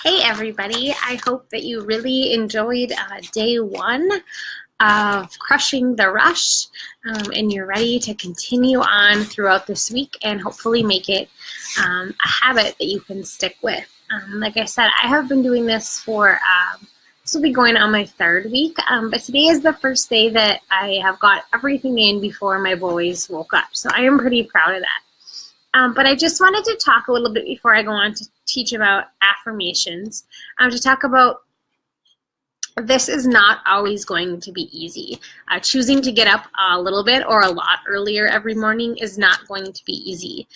Hey everybody, I hope that you really enjoyed day one of Crushing the Rush, and you're ready to continue on throughout this week and hopefully make it a habit that you can stick with. Like I said, I have been doing this for, this will be going on my third week, but today is the first day that I have got everything in before my boys woke up, so I am pretty proud of that. But I just wanted to talk a little bit before I go on to teach about affirmations, to talk about this is not always going to be easy. Choosing to get up a little bit or a lot earlier every morning is not going to be easy.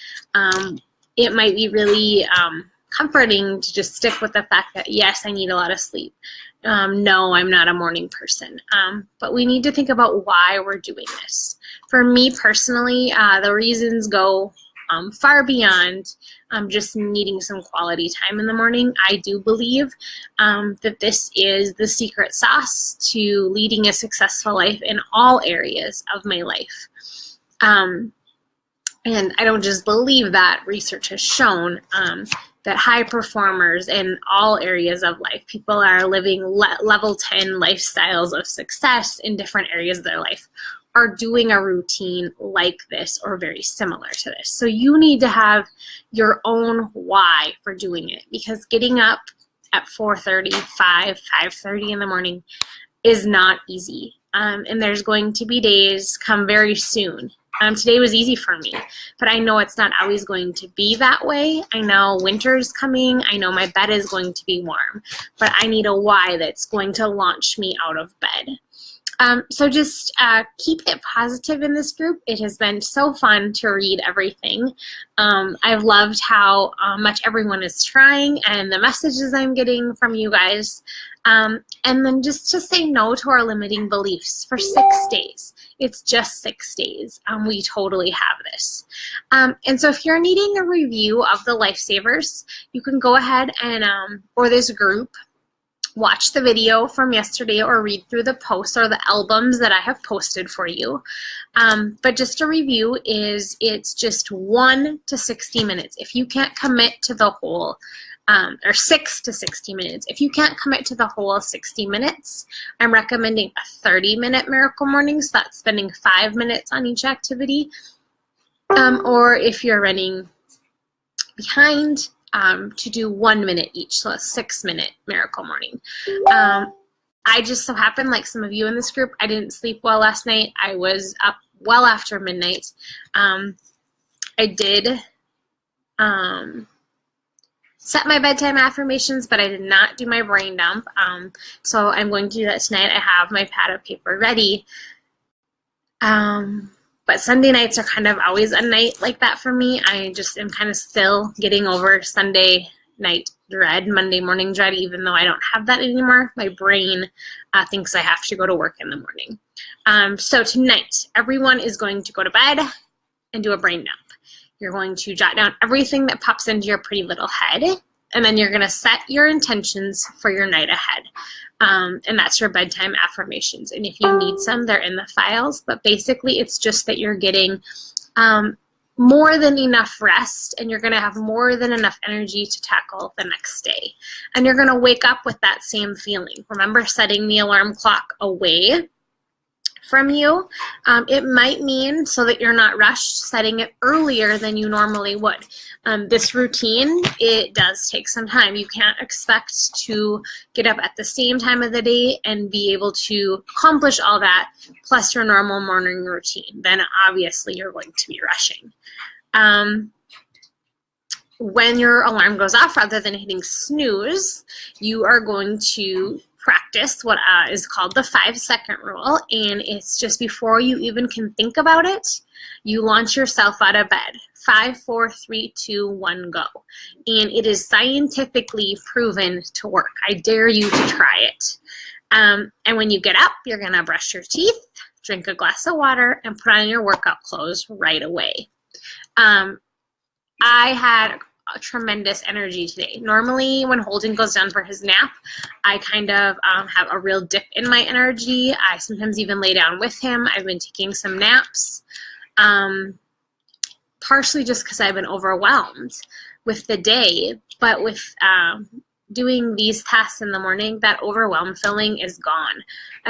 It might be really comforting to just stick with the fact that, yes, I need a lot of sleep. No, I'm not a morning person. But we need to think about why we're doing this. For me personally, the reasons go far beyond just needing some quality time in the morning. I do believe that this is the secret sauce to leading a successful life in all areas of my life. And I don't just believe that. Research has shown that high performers in all areas of life, people are living level 10 lifestyles of success in different areas of their life, are doing a routine like this or very similar to this. So you need to have your own why for doing it, because getting up at 4:30, 5:30 in the morning is not easy. And there's going to be days come very soon. Today was easy for me, but I know it's not always going to be that way. I know winter's coming. I know my bed is going to be warm, but I need a why that's going to launch me out of bed. So just keep it positive in this group. It has been so fun to read everything. I've loved how much everyone is trying and the messages I'm getting from you guys. And then just to say no to our limiting beliefs for 6 days. It's just 6 days. We totally have this. And so if you're needing a review of the Lifesavers, you can go ahead and, or this group, watch the video from yesterday or read through the posts or the albums that I have posted for you. But just a review is it's just 1 to 60 minutes. If you can't commit to the whole, or 6 to 60 minutes. If you can't commit to the whole 60 minutes, I'm recommending a 30-minute Miracle Morning, so that's spending 5 minutes on each activity. Or if you're running behind, to do 1 minute each, so a 6-minute Miracle Morning. I just so happened, like some of you in this group, I didn't sleep well last night. I was up well after midnight. I did set my bedtime affirmations, but I did not do my brain dump. So I'm going to do that tonight. I have my pad of paper ready. But Sunday nights are kind of always a night like that for me. I just am kind of still getting over Sunday night dread, Monday morning dread, even though I don't have that anymore. My brain thinks I have to go to work in the morning. So tonight, everyone is going to go to bed and do a brain dump. You're going to jot down everything that pops into your pretty little head, and then you're going to set your intentions for your night ahead. And that's your bedtime affirmations. And if you need some, they're in the files. But basically, it's just that you're getting more than enough rest, and you're going to have more than enough energy to tackle the next day. And you're going to wake up with that same feeling. Remember setting the alarm clock away from you. It might mean, so that you're not rushed, setting it earlier than you normally would. This routine, it does take some time. You can't expect to get up at the same time of the day and be able to accomplish all that plus your normal morning routine. Then obviously you're going to be rushing. When your alarm goes off, rather than hitting snooze, you are going to practice what is called the 5-second rule, and it's just before you even can think about it, you launch yourself out of bed. 5, 4, 3, 2, 1, go. And it is scientifically proven to work. I dare you to try it. And when you get up, you're going to brush your teeth, drink a glass of water, and put on your workout clothes right away. I had a tremendous energy today. Normally when Holden goes down for his nap, I kind of have a real dip in my energy. I sometimes even lay down with him. I've been taking some naps, partially just because I've been overwhelmed with the day, but with doing these tasks in the morning, that overwhelm feeling is gone.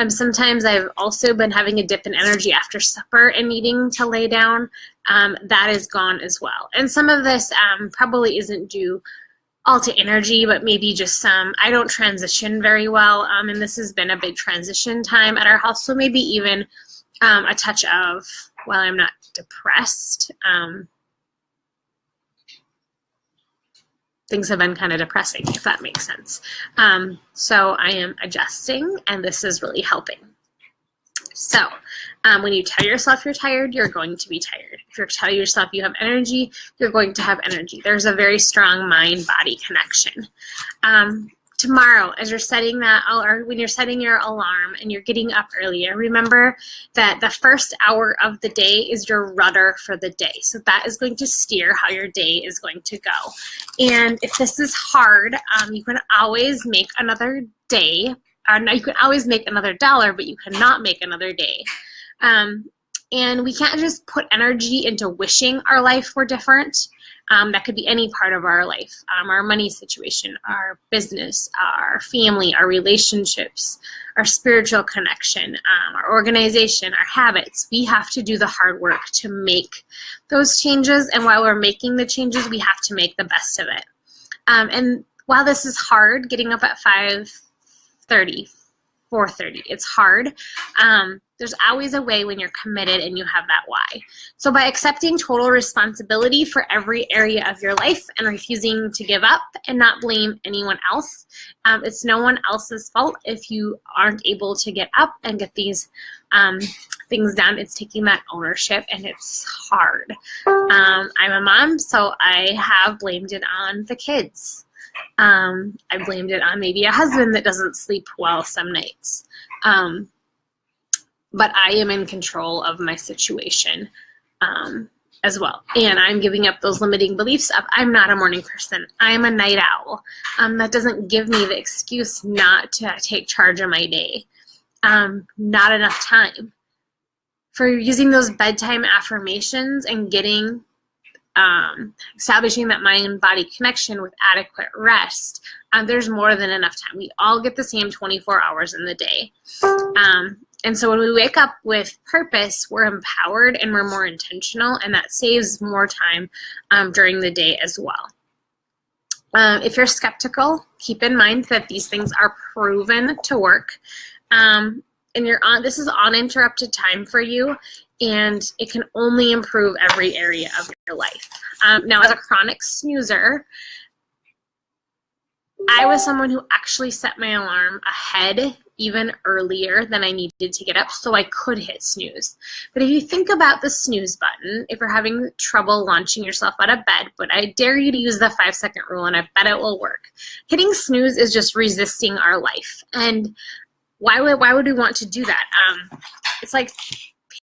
Sometimes I've also been having a dip in energy after supper and needing to lay down. That is gone as well. And some of this probably isn't due all to energy, but maybe just some, I don't transition very well, and this has been a big transition time at our house, so maybe even a touch of, well, I'm not depressed, things have been kind of depressing, if that makes sense. So I am adjusting, and this is really helping. So when you tell yourself you're tired, you're going to be tired. If you tell yourself you have energy, you're going to have energy. There's a very strong mind-body connection. Tomorrow, as you're setting that, or when you're setting your alarm and you're getting up earlier, remember that the first hour of the day is your rudder for the day. So that is going to steer how your day is going to go. And if this is hard, you can always make another day. You can always make another dollar, but you cannot make another day. And we can't just put energy into wishing our life were different. That could be any part of our life, our money situation, our business, our family, our relationships, our spiritual connection, our organization, our habits. We have to do the hard work to make those changes. And while we're making the changes, we have to make the best of it. And while this is hard, getting up at 5:30, 4:30, it's hard. There's always a way when you're committed and you have that why. So by accepting total responsibility for every area of your life and refusing to give up and not blame anyone else, it's no one else's fault if you aren't able to get up and get these things done. It's taking that ownership, and it's hard. I'm a mom, so I have blamed it on the kids. I blamed it on maybe a husband that doesn't sleep well some nights. But I am in control of my situation as well. And I'm giving up those limiting beliefs of I'm not a morning person. I'm a night owl. That doesn't give me the excuse not to take charge of my day. Not enough time. For using those bedtime affirmations and getting establishing that mind-body connection with adequate rest, there's more than enough time. We all get the same 24 hours in the day. And so when we wake up with purpose, we're empowered and we're more intentional, and that saves more time during the day as well. If you're skeptical, keep in mind that these things are proven to work. And this is uninterrupted time for you, and it can only improve every area of your life. Now, as a chronic snoozer, I was someone who actually set my alarm ahead even earlier than I needed to get up so I could hit snooze. But if you think about the snooze button, if you're having trouble launching yourself out of bed, but I dare you to use the 5-second rule, and I bet it will work. Hitting snooze is just resisting our life. And why would we want to do that? It's like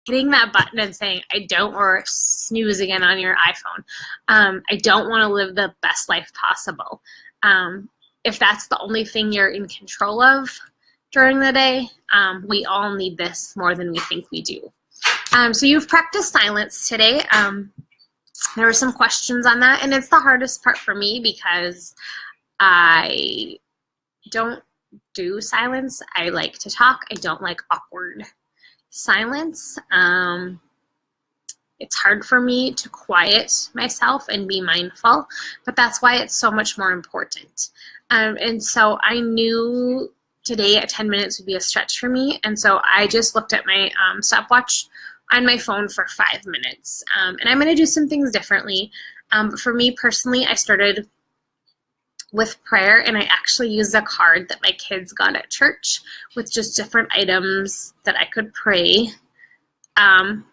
hitting that button and saying, I don't, or snooze again on your iPhone. I don't want to live the best life possible. If that's the only thing you're in control of during the day, we all need this more than we think we do. So you've practiced silence today. There were some questions on that, and it's the hardest part for me because I don't do silence. I like to talk. I don't like awkward silence. It's hard for me to quiet myself and be mindful, but that's why it's so much more important. And so I knew today at 10 minutes would be a stretch for me, and so I just looked at my stopwatch on my phone for 5 minutes. And I'm going to do some things differently. For me personally, I started with prayer, and I actually used a card that my kids got at church with just different items that I could pray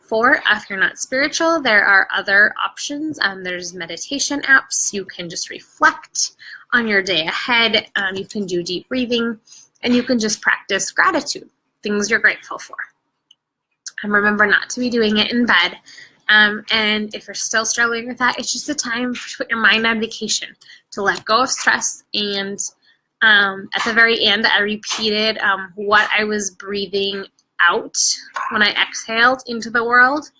for. If you're not spiritual, there are other options. There's meditation apps. You can just reflect on your day ahead. You can do deep breathing, and you can just practice gratitude, things you're grateful for. And remember not to be doing it in bed. And if you're still struggling with that, it's just a time to put your mind on vacation, to let go of stress. And at the very end, I repeated what I was breathing out when I exhaled into the world.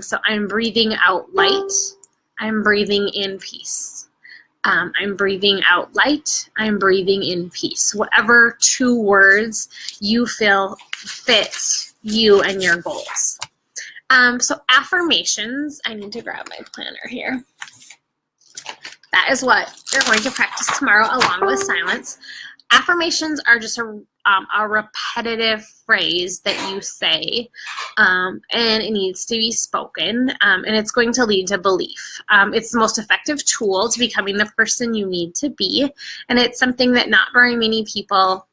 So I'm breathing out light. I'm breathing in peace. I'm breathing out light. I'm breathing in peace. Whatever 2 words you feel fit you and your goals. So affirmations, I need to grab my planner here. That is what you're going to practice tomorrow along with silence. Affirmations are just a repetitive phrase that you say, and it needs to be spoken, and it's going to lead to belief. It's the most effective tool to becoming the person you need to be, and it's something that not very many people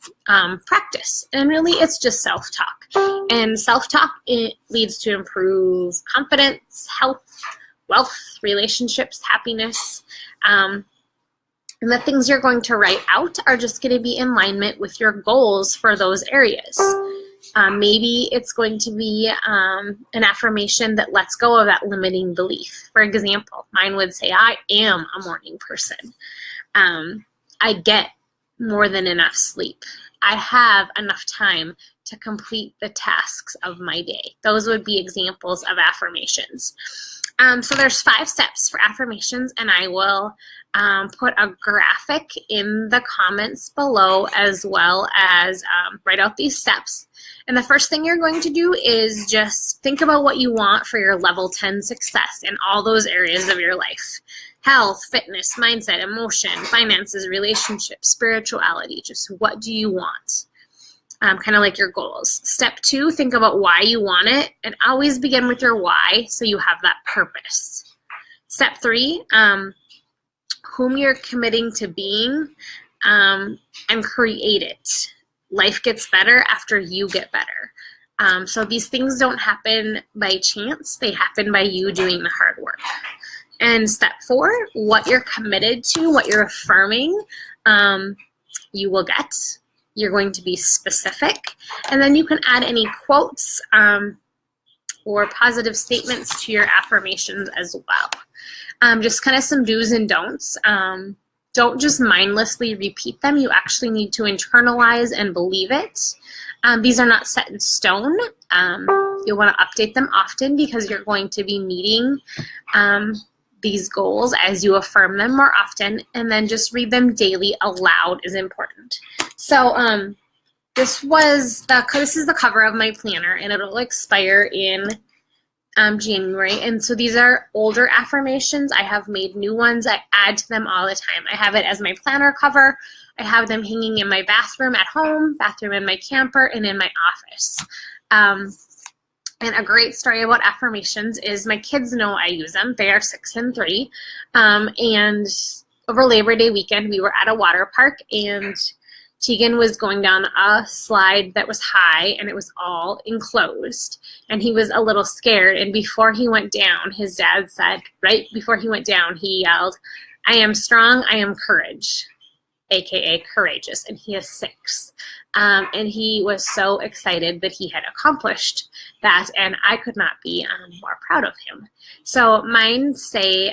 practice. And really, it's just self-talk. And self-talk, it leads to improved confidence, health, wealth, relationships, happiness. And the things you're going to write out are just going to be in alignment with your goals for those areas. Maybe it's going to be an affirmation that lets go of that limiting belief. For example, mine would say, I am a morning person. I get more than enough sleep. I have enough time to complete the tasks of my day. Those would be examples of affirmations. So there's 5 steps for affirmations, and I will put a graphic in the comments below, as well as write out these steps. And the first thing you're going to do is just think about what you want for your level 10 success in all those areas of your life. Health, fitness, mindset, emotion, finances, relationships, spirituality. Just what do you want? Kind of like your goals. Step 2, think about why you want it, and always begin with your why so you have that purpose. Step 3, whom you're committing to being, and create it. Life gets better after you get better. So these things don't happen by chance. They happen by you doing the hard work. And step 4, what you're committed to, what you're affirming, you will get. You're going to be specific. And then you can add any quotes or positive statements to your affirmations as well. Just kind of some do's and don'ts. Don't just mindlessly repeat them. You actually need to internalize and believe it. These are not set in stone. You'll want to update them often because you're going to be meeting these goals as you affirm them more often, and then just read them daily aloud is important. So this is the cover of my planner, and it'll expire in January. And so these are older affirmations. I have made new ones. I add to them all the time. I have it as my planner cover. I have them hanging in my bathroom at home, bathroom in my camper, and in my office. And a great story about affirmations is my kids know I use them. They are 6 and 3. And over Labor Day weekend, we were at a water park, and Tegan was going down a slide that was high, and it was all enclosed. And he was a little scared. And before he went down, his dad said, right before he went down, he yelled, "I am strong, I am courage," aka courageous. And he is 6. And he was so excited that he had accomplished that, and I could not be more proud of him. So mine say,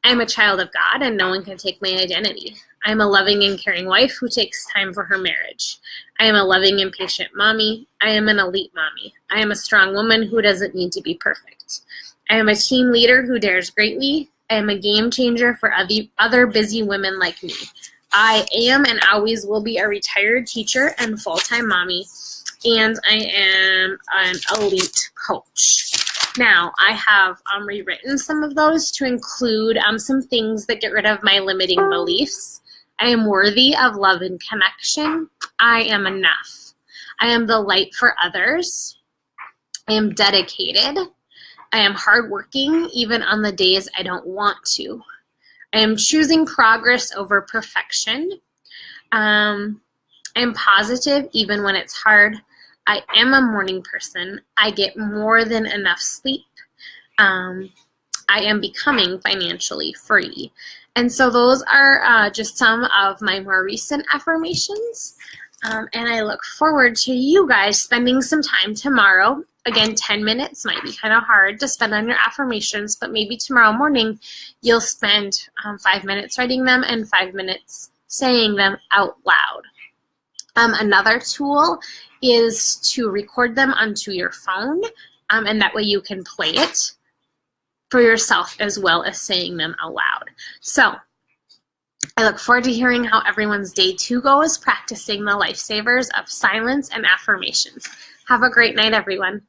I'm a child of God, and no one can take my identity. I'm a loving and caring wife who takes time for her marriage. I am a loving and patient mommy. I am an elite mommy. I am a strong woman who doesn't need to be perfect. I am a team leader who dares greatly. I am a game changer for other busy women like me. I am and always will be a retired teacher and full-time mommy, and I am an elite coach. Now, I have rewritten some of those to include some things that get rid of my limiting beliefs. I am worthy of love and connection. I am enough. I am the light for others. I am dedicated. I am hardworking even on the days I don't want to. I am choosing progress over perfection. I am positive even when it's hard. I am a morning person. I get more than enough sleep. I am becoming financially free. And so those are just some of my more recent affirmations. And I look forward to you guys spending some time tomorrow. Again, 10 minutes might be kind of hard to spend on your affirmations, but maybe tomorrow morning you'll spend 5 minutes writing them and 5 minutes saying them out loud. Another tool is to record them onto your phone, and that way you can play it for yourself as well as saying them aloud. So I look forward to hearing how everyone's day 2 goes practicing the lifesavers of silence and affirmations. Have a great night, everyone.